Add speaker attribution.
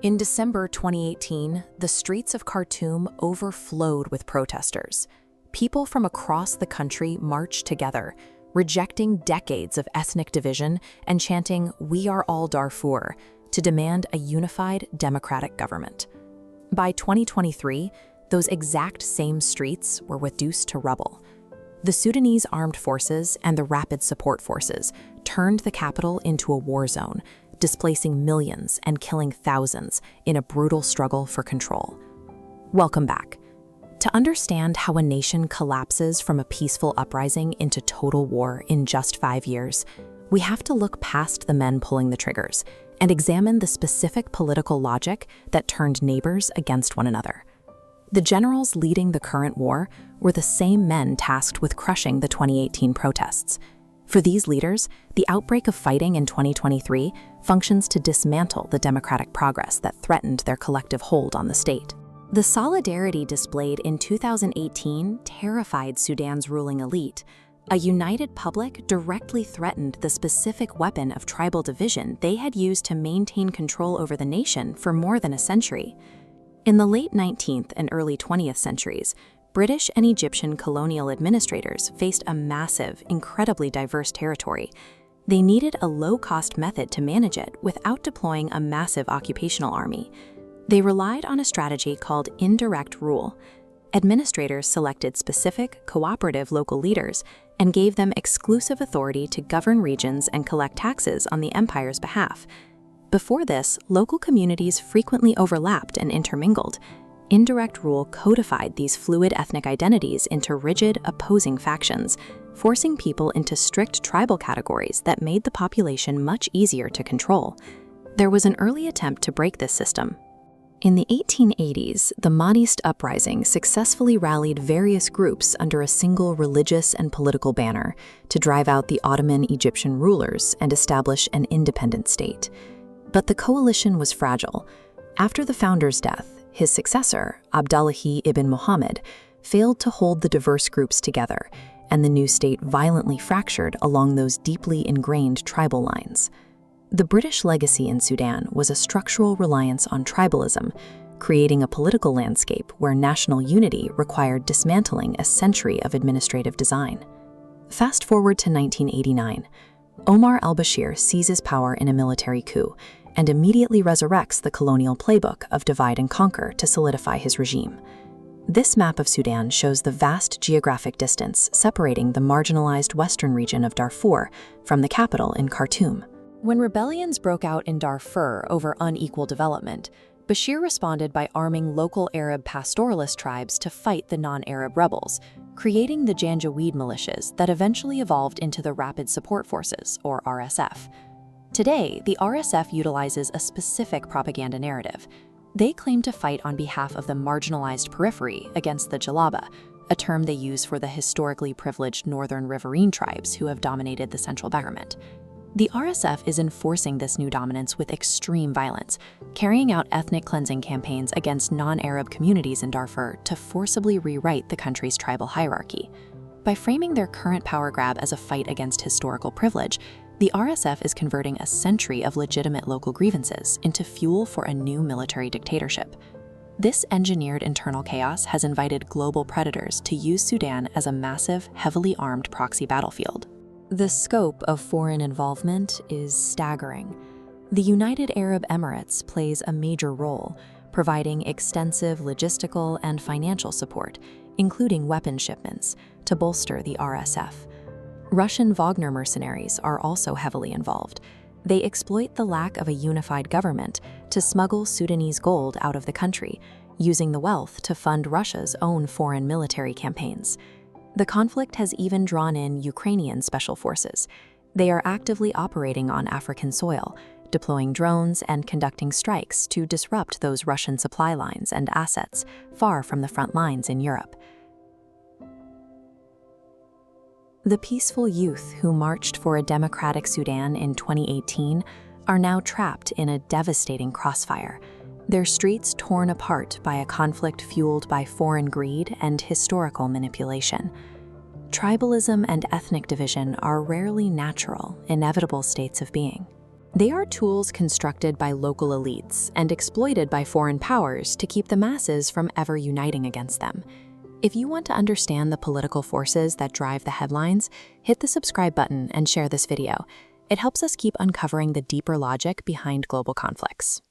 Speaker 1: In December 2018, the streets of Khartoum overflowed with protesters. People from across the country marched together, rejecting decades of ethnic division and chanting, "We are all Darfur," to demand a unified democratic government. By 2023, those exact same streets were reduced to rubble. The Sudanese armed forces and the Rapid Support Forces turned the capital into a war zone, displacing millions and killing thousands in a brutal struggle for control. Welcome back. To understand how a nation collapses from a peaceful uprising into total war in just 5 years, we have to look past the men pulling the triggers and examine the specific political logic that turned neighbors against one another. The generals leading the current war were the same men tasked with crushing the 2018 protests. For these leaders, the outbreak of fighting in 2023 functions to dismantle the democratic progress that threatened their collective hold on the state. The solidarity displayed in 2018 terrified Sudan's ruling elite. A united public directly threatened the specific weapon of tribal division they had used to maintain control over the nation for more than a century. In the late 19th and early 20th centuries, British and Egyptian colonial administrators faced a massive, incredibly diverse territory. They needed a low-cost method to manage it without deploying a massive occupational army. They relied on a strategy called indirect rule. Administrators selected specific, cooperative local leaders and gave them exclusive authority to govern regions and collect taxes on the empire's behalf. Before this, local communities frequently overlapped and intermingled. Indirect rule codified these fluid ethnic identities into rigid, opposing factions, forcing people into strict tribal categories that made the population much easier to control. There was an early attempt to break this system. In the 1880s, the Mahdist uprising successfully rallied various groups under a single religious and political banner to drive out the Ottoman Egyptian rulers and establish an independent state. But the coalition was fragile. After the founder's death, his successor, Abdallahi ibn Muhammad, failed to hold the diverse groups together, and the new state violently fractured along those deeply ingrained tribal lines. The British legacy in Sudan was a structural reliance on tribalism, creating a political landscape where national unity required dismantling a century of administrative design. Fast forward to 1989. Omar al-Bashir seizes power in a military coup and immediately resurrects the colonial playbook of divide and conquer to solidify his regime. This map of Sudan shows the vast geographic distance separating the marginalized western region of Darfur from the capital in Khartoum. When rebellions broke out in Darfur over unequal development, Bashir responded by arming local Arab pastoralist tribes to fight the non-Arab rebels, creating the Janjaweed militias that eventually evolved into the Rapid Support Forces, or RSF. Today, the RSF utilizes a specific propaganda narrative. They claim to fight on behalf of the marginalized periphery against the Jalaba, a term they use for the historically privileged northern riverine tribes who have dominated the central government. The RSF is enforcing this new dominance with extreme violence, carrying out ethnic cleansing campaigns against non-Arab communities in Darfur to forcibly rewrite the country's tribal hierarchy. By framing their current power grab as a fight against historical privilege, the RSF is converting a century of legitimate local grievances into fuel for a new military dictatorship. This engineered internal chaos has invited global predators to use Sudan as a massive, heavily armed proxy battlefield. The scope of foreign involvement is staggering. The United Arab Emirates plays a major role, providing extensive logistical and financial support, including weapon shipments, to bolster the RSF. Russian Wagner mercenaries are also heavily involved. They exploit the lack of a unified government to smuggle Sudanese gold out of the country, using the wealth to fund Russia's own foreign military campaigns. The conflict has even drawn in Ukrainian special forces. They are actively operating on African soil, deploying drones and conducting strikes to disrupt those Russian supply lines and assets far from the front lines in Europe. The peaceful youth who marched for a democratic Sudan in 2018 are now trapped in a devastating crossfire, their streets torn apart by a conflict fueled by foreign greed and historical manipulation. Tribalism and ethnic division are rarely natural, inevitable states of being. They are tools constructed by local elites and exploited by foreign powers to keep the masses from ever uniting against them. If you want to understand the political forces that drive the headlines, hit the subscribe button and share this video. It helps us keep uncovering the deeper logic behind global conflicts.